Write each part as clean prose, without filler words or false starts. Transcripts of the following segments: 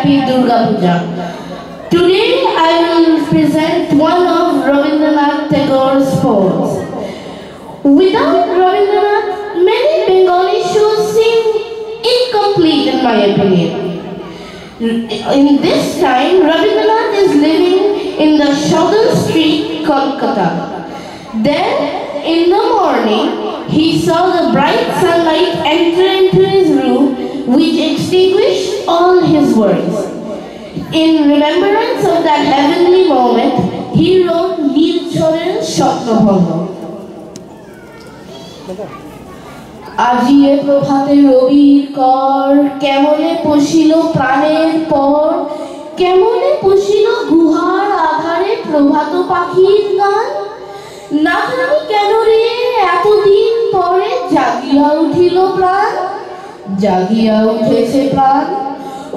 Happy Durga Puja. Today I will present one of Rabindranath Tagore's poems. Without Rabindranath, many Bengali shows seem incomplete in my opinion. In this time, Rabindranath is living in the Southern Street, Kolkata. Then, in the morning, he saw the bright sunlight enter into his room, which extinguished all his worries. In remembrance of that heavenly moment, he wrote Nilchoren Shotnabhanga. আজিয়ে প্রভাতে রবির কর, কেমনে পশিল প্রাণের পর, কেমনে পশিল গুহার আধারে প্রভাত পাখির গান। না জানি কেন রে এতদিন পরে জাগিয়া উঠিল প্রাণ, জাগিয়া উঠেছে প্রাণ।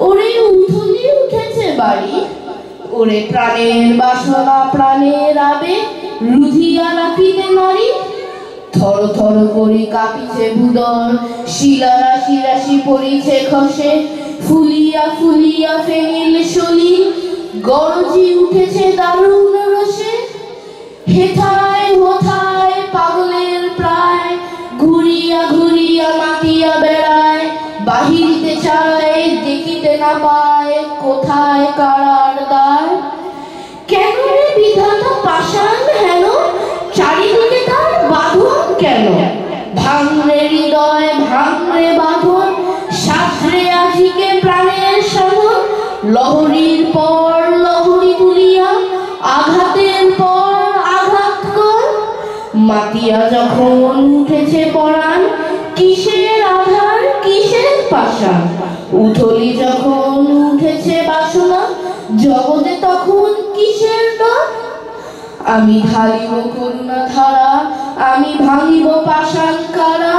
ওরে উথলি উঠেছে বাড়ি, ওরে প্রাণের বাসনা প্রাণের আবেগ রুধিয়া রাখিতে নারী। থর থর করি কাঁপিছে ভুদর, শিলা রাশি রাশি পড়িছে খসে, ফুলিয়া ফুলিয়া ফেনিল সলি গরজি উঠেছে দারুণ রসে। হেথায় হোথায় পাগলের প্রায়, ঘুরিয়া ঘুরিয়া মাতিয়া বেড়ায়, বাহিরিতে চায় দেখিতে না পায় কোথায় কারার দ্বার। কেন রে বিধাতা পাষাণ হেন, চারিদিকে তার বাঁধন কেন? ভাঙরে হৃদয় ভাঙরে বাঁধন, সাঁতরে আজিকে প্রাণের সাধন। লহরীর পর লহরী তুলিয়া আঘাতের পর আঘাত কর। মাতিয়া যখন উঠেছে পরাণ, কিসের আধার কিসের পাষাণ। উথলি যখন উঠেছে বাসনা, জগতে তখন কিসের ডর। আমি ঢালিব করুণা ধারা, আমি ভাঙিব পাষাণ কারা।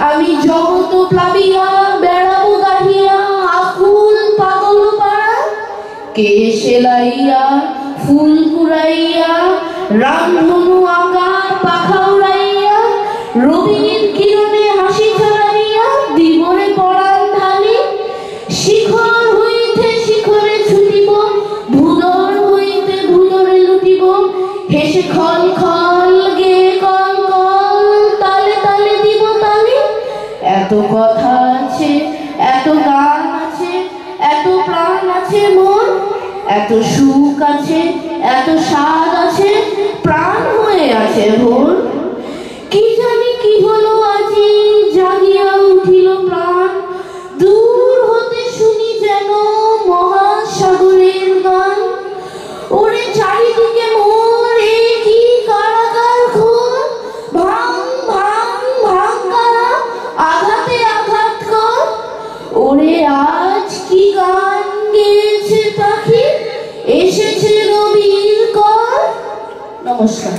আমি জগৎ প্লাবিয়া বেড়াবো গাহিয়া আকুল পাগল পাড়া। কে সেলাইয়া ফুল কুড়াইয়া, রামধনু আঁকা পাখা উড়াইয়া, রবির কিরণে হাসি ছড়াইয়া দিবরে পরাণ ঢালি। শিখর হইতে শিখরে ছুটিব, ভুদর হইতে ভুদরে লুটিব। হেসে খল খল গে কল কল, তালে তালে দিব তালি। এত কথা আছে, এত গান আছে, এত প্রাণ আছে মোর। এত সুখ আছে, এত স্বাদ আছে, প্রাণ হয়ে আছে ভোর। কি জানি কি হলো আজি, জাগিয়া উঠিল প্রাণ। দূর হতে শুনি যেন মহাসাগরের গান। ওরে চারিদিকে মোর এ কি কারাগার ঘোর। ভাঙ ভাঙ ভাঙ কারা, আঘাতে আঘাত কর। ওরে আজ কি গান গেয়েছে পাখি, এসেছে রবির কর। নমস্কার।